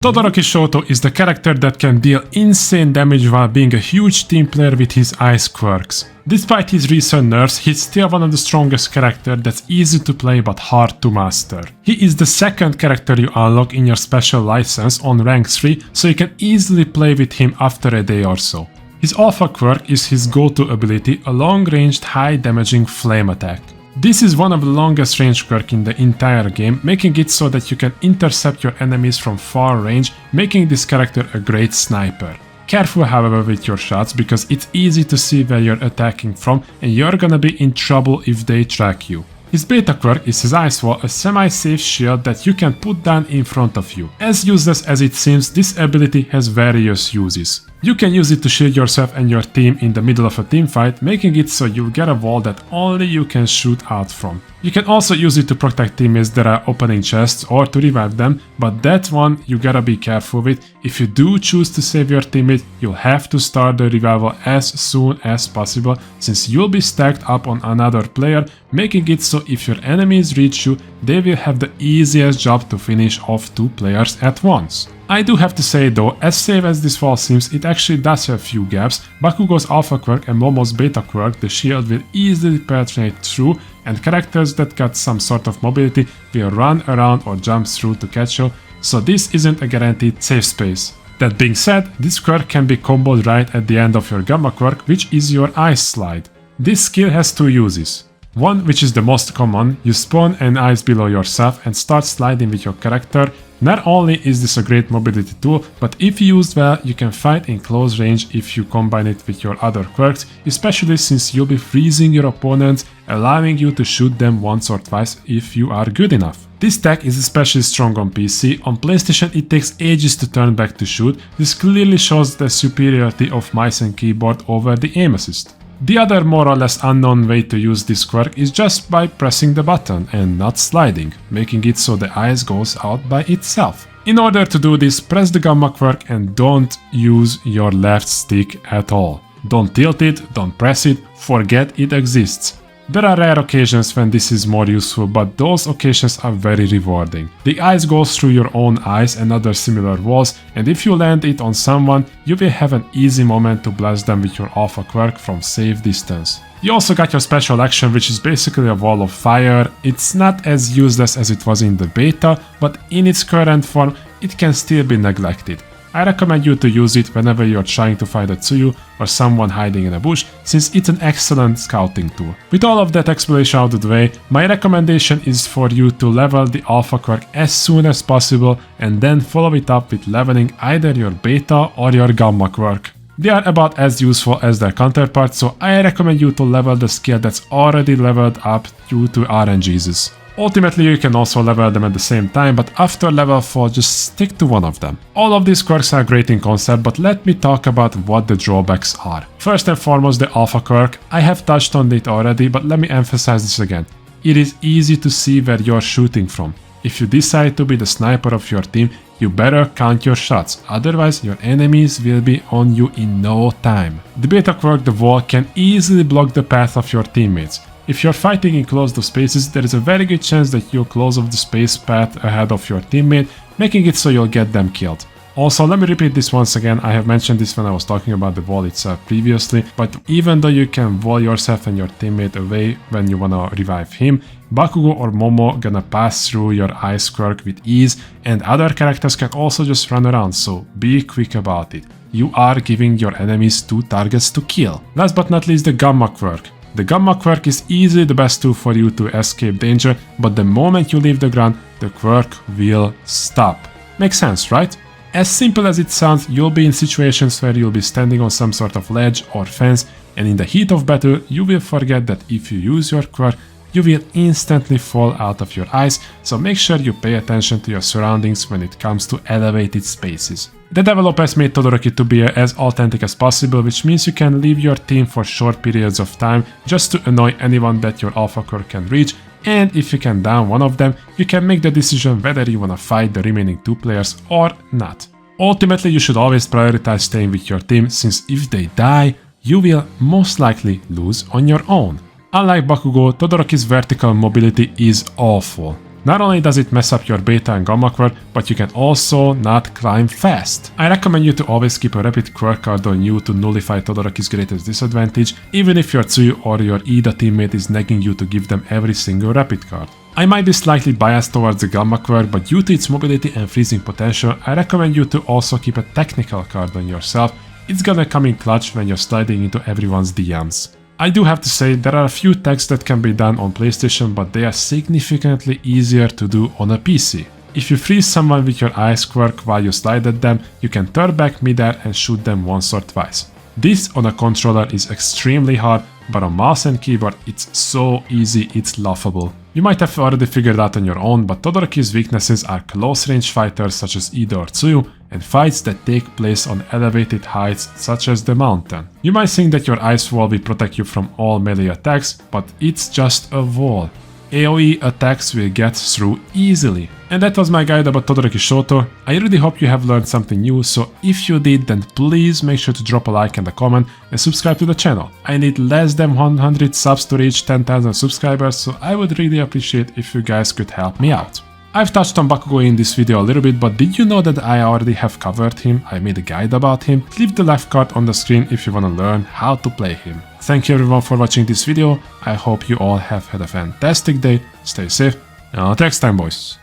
Todoroki Shouto is the character that can deal insane damage while being a huge team player with his ice quirks. Despite his recent nerfs, he's still one of the strongest characters that's easy to play but hard to master. He is the second character you unlock in your special license on rank 3, so you can easily play with him after a day or so. His alpha quirk is his go-to ability, a long-ranged, high-damaging flame attack. This is one of the longest range quirk in the entire game, making it so that you can intercept your enemies from far range, making this character a great sniper. Careful however with your shots, because it's easy to see where you're attacking from and you're gonna be in trouble if they track you. His beta quirk is his Ice Wall, a semi-safe shield that you can put down in front of you. As useless as it seems, this ability has various uses. You can use it to shield yourself and your team in the middle of a teamfight, making it so you'll get a wall that only you can shoot out from. You can also use it to protect teammates that are opening chests or to revive them, but that one you gotta be careful with. If you do choose to save your teammate, you'll have to start the revival as soon as possible, since you'll be stacked up on another player, making it so if your enemies reach you, they will have the easiest job to finish off 2 players at once. I do have to say though, as safe as this wall seems, it actually does have few gaps. Bakugou's alpha quirk and Momo's beta quirk, the shield, will easily penetrate through, and characters that got some sort of mobility will run around or jump through to catch you, so this isn't a guaranteed safe space. That being said, this quirk can be comboed right at the end of your gamma quirk, which is your ice slide. This skill has 2 uses. One, which is the most common, you spawn an ice below yourself and start sliding with your character. Not only is this a great mobility tool, but if used well, you can fight in close range if you combine it with your other quirks, especially since you'll be freezing your opponents, allowing you to shoot them once or twice if you are good enough. This tech is especially strong on PC, on PlayStation it takes ages to turn back to shoot. This clearly shows the superiority of mouse and keyboard over the aim assist. The other more or less unknown way to use this quirk is just by pressing the button and not sliding, making it so the ice goes out by itself. In order to do this, press the gamma quirk and don't use your left stick at all. Don't tilt it, don't press it, forget it exists. There are rare occasions when this is more useful, but those occasions are very rewarding. The ice goes through your own eyes and other similar walls, and if you land it on someone, you will have an easy moment to blast them with your alpha quirk from safe distance. You also got your special action, which is basically a wall of fire. It's not as useless as it was in the beta, but in its current form, it can still be neglected. I recommend you to use it whenever you're trying to find a Tyuyu or someone hiding in a bush, since it's an excellent scouting tool. With all of that explanation out of the way, my recommendation is for you to level the alpha quirk as soon as possible and then follow it up with leveling either your beta or your gamma quirk. They are about as useful as their counterparts, so I recommend you to level the skill that's already leveled up due to RNGs. Ultimately, you can also level them at the same time, but after level 4, just stick to one of them. All of these quirks are great in concept, but let me talk about what the drawbacks are. First and foremost, the alpha quirk. I have touched on it already, but let me emphasize this again. It is easy to see where you're shooting from. If you decide to be the sniper of your team, you better count your shots, otherwise your enemies will be on you in no time. The beta quirk, the wall, can easily block the path of your teammates. If you're fighting in closed-off spaces, there is a very good chance that you'll close off the space path ahead of your teammate, making it so you'll get them killed. Also, let me repeat this once again, I have mentioned this when I was talking about the wall itself previously, but even though you can wall yourself and your teammate away when you wanna revive him, Bakugou or Momo gonna pass through your ice quirk with ease, and other characters can also just run around, so be quick about it. You are giving your enemies 2 targets to kill. Last but not least, the gamma quirk. The gamma quirk is easily the best tool for you to escape danger, but the moment you leave the ground, the quirk will stop. Makes sense, right? As simple as it sounds, you'll be in situations where you'll be standing on some sort of ledge or fence, and in the heat of battle, you will forget that if you use your quirk, you will instantly fall out of your eyes, so make sure you pay attention to your surroundings when it comes to elevated spaces. The developers made Todoroki to be as authentic as possible, which means you can leave your team for short periods of time just to annoy anyone that your alpha quirk can reach, and if you can down one of them, you can make the decision whether you wanna fight the remaining 2 players or not. Ultimately, you should always prioritize staying with your team, since if they die, you will most likely lose on your own. Unlike Bakugou, Todoroki's vertical mobility is awful. Not only does it mess up your beta and gamma quirk, but you can also not climb fast. I recommend you to always keep a rapid quirk card on you to nullify Todoroki's greatest disadvantage, even if your Tyuyu or your Iida teammate is nagging you to give them every single rapid card. I might be slightly biased towards the gamma quirk, but due to its mobility and freezing potential, I recommend you to also keep a technical card on yourself. It's gonna come in clutch when you're sliding into everyone's DMs. I do have to say, there are a few techs that can be done on PlayStation, but they are significantly easier to do on a PC. If you freeze someone with your ice quirk while you slide at them, you can turn back midair and shoot them once or twice. This on a controller is extremely hard, but on mouse and keyboard it's so easy it's laughable. You might have already figured out on your own, but Todoroki's weaknesses are close range fighters such as Iida or Tyuyu, and fights that take place on elevated heights such as the mountain. You might think that your ice wall will protect you from all melee attacks, but it's just a wall. AoE attacks will get through easily. And that was my guide about Todoroki Shoto. I really hope you have learned something new, so if you did, then please make sure to drop a like and a comment and subscribe to the channel. I need less than 100 subs to reach 10,000 subscribers, so I would really appreciate if you guys could help me out. I've touched on Bakugou in this video a little bit, but did you know that I already have covered him? I made a guide about him. Leave the left card on the screen if you wanna learn how to play him. Thank you everyone for watching this video. I hope you all have had a fantastic day. Stay safe, and until next time, boys.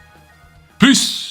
Peace!